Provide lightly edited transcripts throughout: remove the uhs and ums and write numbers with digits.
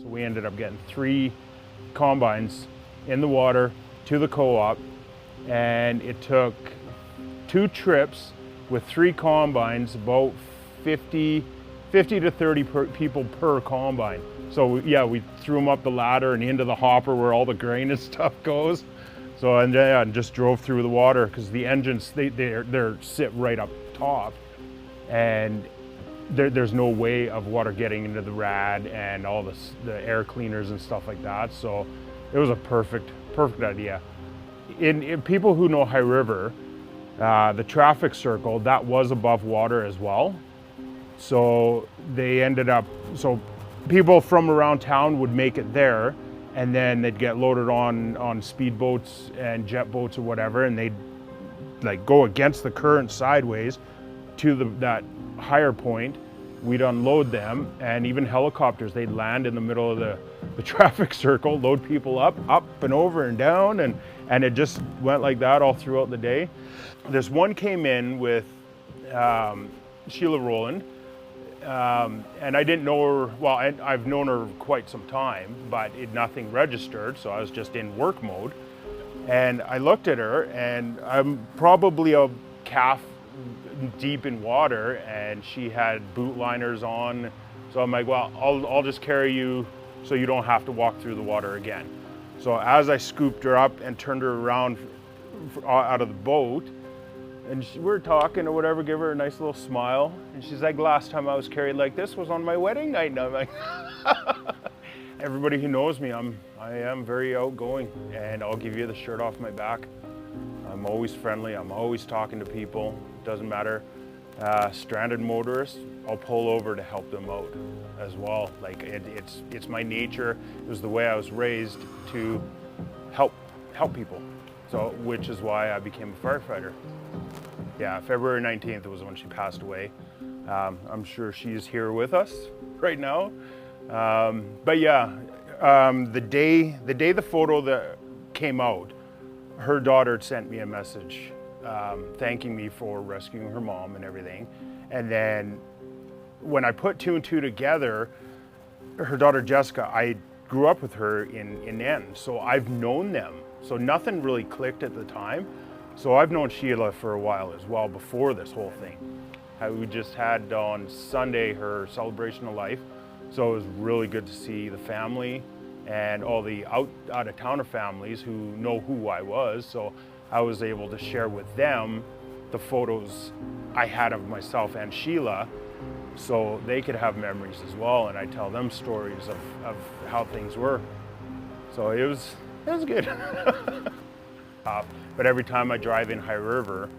So we ended up getting 3 combines in the water to the co-op, and it took 2 trips with 3 combines, about 50 to 30 people per combine. So yeah, we threw them up the ladder and into the hopper where all the grain and stuff goes. So and just drove through the water because the engines they're sit right up top, and there's no way of water getting into the rad and all the air cleaners and stuff like that. So it was a perfect idea. In people who know High River, the traffic circle, that was above water as well. So they ended up, so people from around town would make it there, and then they'd get loaded on speedboats and jet boats or whatever, and they'd like go against the current sideways to that higher point. We'd unload them, and even helicopters, they'd land in the middle of the traffic circle, load people up and over and down, and it just went like that all throughout the day. This one came in with Sheila Rowland, and I didn't know her, well, I've known her quite some time, but nothing registered, so I was just in work mode. And I looked at her, and I'm probably a calf deep in water, and she had boot liners on. So I'm like, well, I'll just carry you so you don't have to walk through the water again. So as I scooped her up and turned her around out of the boat, and we're talking or whatever, give her a nice little smile. And she's like, last time I was carried like this was on my wedding night. And I'm like, everybody who knows me, I am very outgoing, and I'll give you the shirt off my back. I'm always friendly, I'm always talking to people, doesn't matter. Stranded motorists, I'll pull over to help them out as well. Like it's my nature, it was the way I was raised to help people. So, which is why I became a firefighter. Yeah, February 19th was when she passed away. I'm sure she's here with us right now. But yeah, the day the photo that came out, her daughter had sent me a message thanking me for rescuing her mom and everything. And then when I put 2 and 2 together, her daughter Jessica, I grew up with her in N, so I've known them. So nothing really clicked at the time. So I've known Sheila for a while as well before this whole thing. We just had on Sunday her celebration of life. So it was really good to see the family and all the out-of-towner families who know who I was. So I was able to share with them the photos I had of myself and Sheila, so they could have memories as well. And I tell them stories of how things were. So it was good. But every time I drive in High River,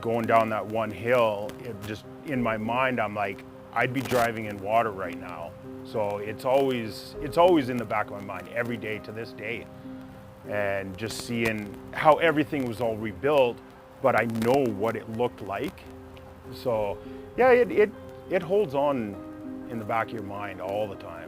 going down that one hill, it just, in my mind, I'm like, I'd be driving in water right now. So it's always in the back of my mind every day to this day. And just seeing how everything was all rebuilt, but I know what it looked like. So yeah, it holds on in the back of your mind all the time.